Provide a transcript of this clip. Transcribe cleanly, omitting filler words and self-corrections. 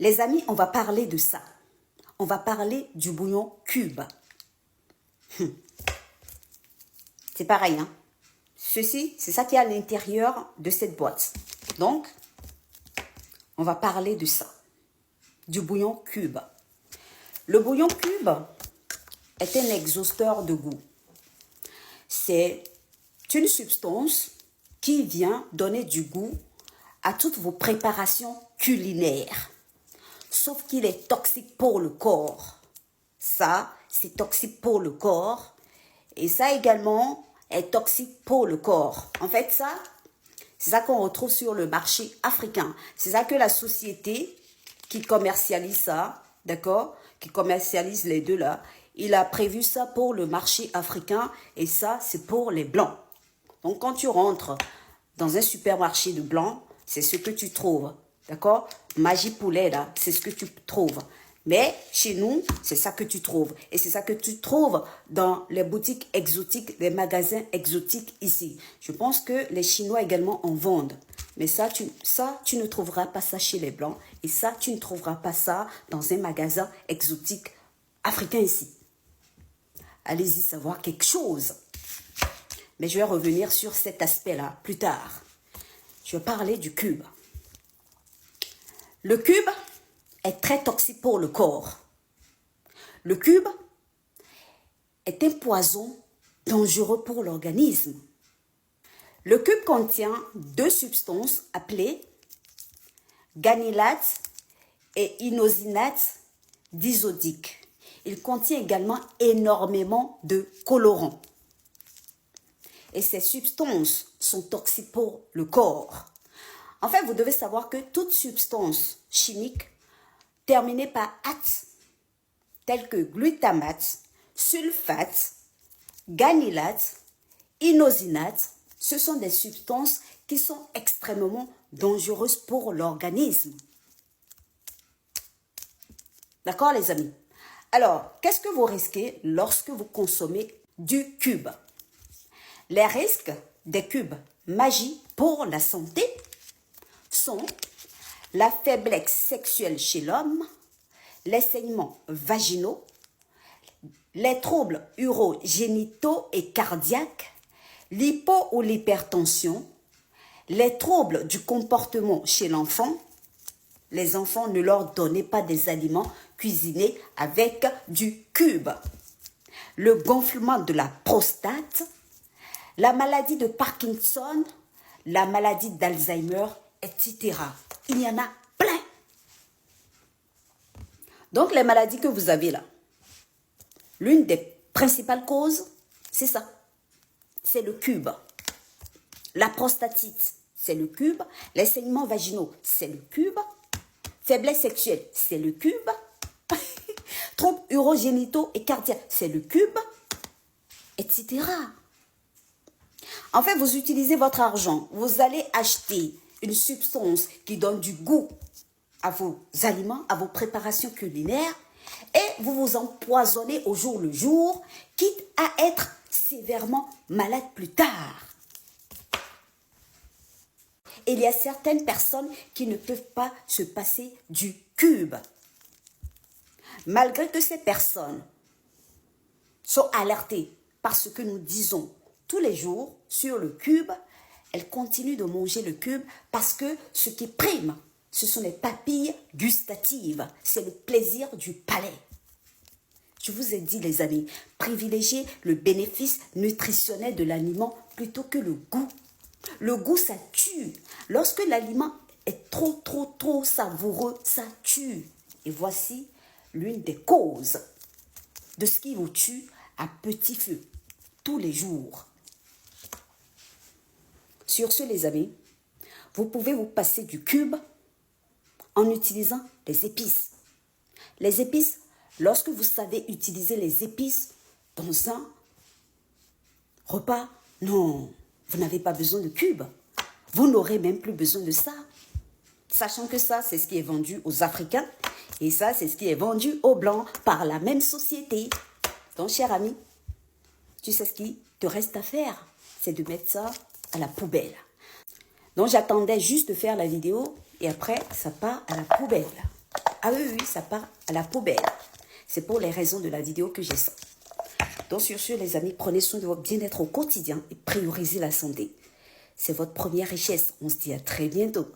Les amis, on va parler de ça. On va parler du bouillon cube. C'est pareil, hein. Ceci, c'est ça qui est à l'intérieur de cette boîte. Donc, on va parler de ça. Du bouillon cube. Le bouillon cube est un exhausteur de goût. C'est une substance qui vient donner du goût à toutes vos préparations culinaires. Sauf qu'il est toxique pour le corps. Ça, c'est toxique pour le corps. Et ça également est toxique pour le corps. En fait, ça, c'est ça qu'on retrouve sur le marché africain. C'est ça que la société qui commercialise ça, d'accord, qui commercialise les deux là, il a prévu ça pour le marché africain et ça, c'est pour les blancs. Donc, quand tu rentres dans un supermarché de blancs, c'est ce que tu trouves, d'accord? Magie poulet, là, c'est ce que tu trouves. Mais chez nous, c'est ça que tu trouves. Et c'est ça que tu trouves dans les boutiques exotiques, les magasins exotiques ici. Je pense que les Chinois également en vendent. Mais ça, tu ne trouveras pas ça chez les Blancs. Et ça, tu ne trouveras pas ça dans un magasin exotique africain ici. Allez-y savoir quelque chose. Mais je vais revenir sur cet aspect-là plus tard. Je vais parler du cube. Le cube est très toxique pour le corps. Le cube est un poison dangereux pour l'organisme. Le cube contient deux substances appelées ganylate et inositate disodique. Il contient également énormément de colorants. Et ces substances sont toxiques pour le corps. En fait, vous devez savoir que toute substance chimique terminée par ate, telles que glutamate, sulfate, ganylate, inositate, ce sont des substances qui sont extrêmement dangereuses pour l'organisme. D'accord, les amis? Alors, qu'est-ce que vous risquez lorsque vous consommez du cube? Les risques des cubes magie pour la santé sont la faiblesse sexuelle chez l'homme, les saignements vaginaux, les troubles urogénitaux et cardiaques, l'hypo ou l'hypertension, les troubles du comportement chez l'enfant. Les enfants, ne leur donnez pas des aliments cuisinés avec du cube. Le gonflement de la prostate, la maladie de Parkinson, la maladie d'Alzheimer, etc. Il y en a plein. Donc, les maladies que vous avez là, l'une des principales causes, c'est ça. C'est le cube. La prostatite, c'est le cube. Les saignements vaginaux, c'est le cube. Faiblesse sexuelle, c'est le cube. Troubles urogénitaux et cardiaques, c'est le cube, etc. En fait, vous utilisez votre argent. Vous allez acheter une substance qui donne du goût à vos aliments, à vos préparations culinaires, et vous vous empoisonnez au jour le jour, quitte à être sévèrement malade plus tard. Et il y a certaines personnes qui ne peuvent pas se passer du cube. Malgré que ces personnes sont alertées par ce que nous disons tous les jours sur le cube, elles continuent de manger le cube parce que ce qui prime, ce sont les papilles gustatives. C'est le plaisir du palais. Je vous ai dit, les amis, privilégiez le bénéfice nutritionnel de l'aliment plutôt que le goût. Le goût, ça tue. Lorsque l'aliment est trop savoureux, ça tue. Et voici l'une des causes de ce qui vous tue à petit feu, tous les jours. Sur ce, les amis, vous pouvez vous passer du cube en utilisant les épices. Les épices, lorsque vous savez utiliser les épices dans un repas, non, vous n'avez pas besoin de cube. Vous n'aurez même plus besoin de ça. Sachant que ça, c'est ce qui est vendu aux Africains et ça, c'est ce qui est vendu aux Blancs par la même société. Donc, cher ami, tu sais ce qui te reste à faire, c'est de mettre ça à la poubelle. Donc, j'attendais juste de faire la vidéo et après, ça part à la poubelle. Ah oui, oui, ça part à la poubelle. C'est pour les raisons de la vidéo que j'ai ça. Donc sur ce, les amis, prenez soin de votre bien-être au quotidien et priorisez la santé. C'est votre première richesse. On se dit à très bientôt.